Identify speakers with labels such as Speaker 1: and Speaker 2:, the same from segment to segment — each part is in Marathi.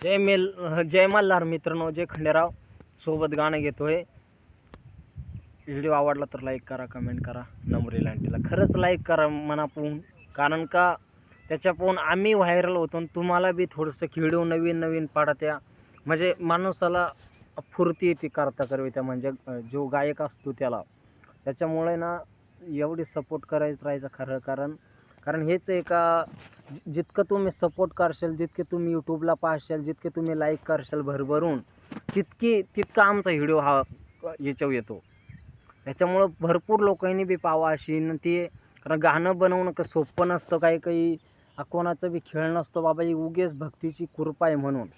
Speaker 1: जय मल्हार मित्रांनो, जय खंडेराव सोबत गाणं घेतोय. व्हिडिओ आवडला तर लाईक करा, कमेंट करा. नम्र लांटीला खरंच लाईक करा मनापासून, कारण का त्याच्यापासून आम्ही व्हायरल होतो आणि तुम्हाला बी थोडंसं व्हिडिओ नवीन नवीन पाडत्या, म्हणजे माणसाला फुर्ती येते करता करवित्या, म्हणजे जो गायक असतो त्याला. त्याच्यामुळे ना एवढी सपोर्ट करायचं राहायचं खरं, कारण कारण हेच आहे का, जितकं तुम्ही सपोर्ट करशाल, जितके तुम्ही यूट्यूबला पाहशाल, जितके तुम्ही लाईक करशाल भरभरून, तितका आमचा व्हिडिओ हा याच्यावर येतो. त्याच्यामुळं भरपूर लोकांनी बी पाहावं अशी विनंती आहे. कारण गाणं बनवणं का सोपं नसतं, काही काही कोणाचं बी खेळ नसतो बाबा, ही उगेच भक्तीची कृपा आहे म्हणून.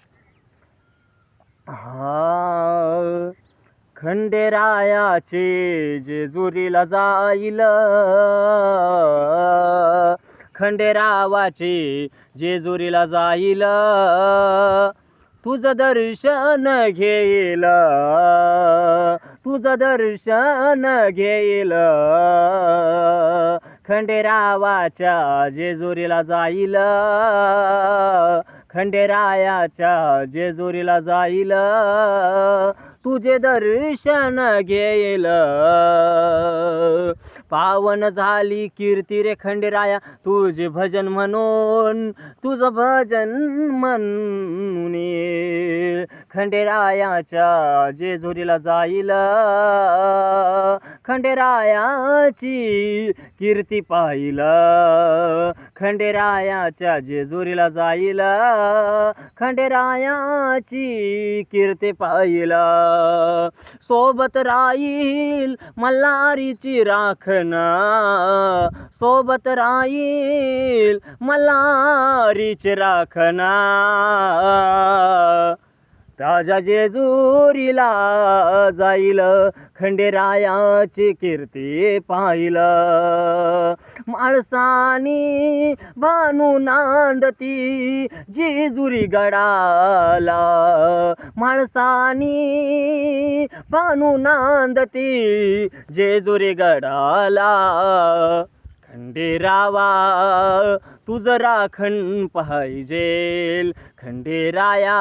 Speaker 1: हा खंडेरायाचे जेजुरीला जाईल, खंडेरावाचे जेजुरीला जाईल, तुझं दर्शन घेईल, तुझं दर्शन घेईल, खंडेरावाच्या जेजुरीला जाईल, खंडेरायाच्या जेजुरीला जाईल, तुझे दर्शन घेईल. पावन झाली कीर्ती रे खंडेराया, तुझे भजन म्हणून, तुझं भजन म्हणून, खंडेरायाच्या जेजुरीला जाईल, खंडेरायाची कीर्ती पाहिल, खंडेरायाच्या जेजुरीला जाईल, खंडेरायाची कीर्ती पाहिल, सोबत राहील मल्हारीची राखण, सोबत राहील मल्हारीची राखण, राजा जेजुरीला जाईल, खंडेरायाची कीर्ती पाहिल, माळसानी भानू नांदती जेजुरी गडाला, माळसानी भानू नांदती जेजुरी गडाला, खंडेरावा तुझं राखण पाहिजेल, खंडेराया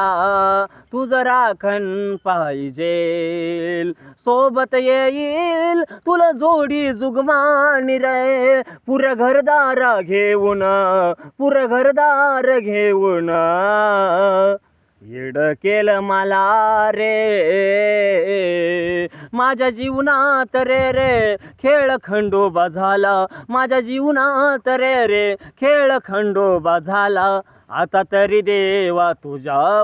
Speaker 1: तुझं राखण पाहिजेल, सोबत येईल तुला जोडी जुगमानी रे, पुरं घरदार घेऊन, पुरं घरदार घेऊन, येड केलं मला रे माझ्या जीवनात रे रे, खेळ खंडोबा झाला माझ्या जीवनात रे रे, खेळ खंडोबा झाला, आता तरी देवा तुझ्या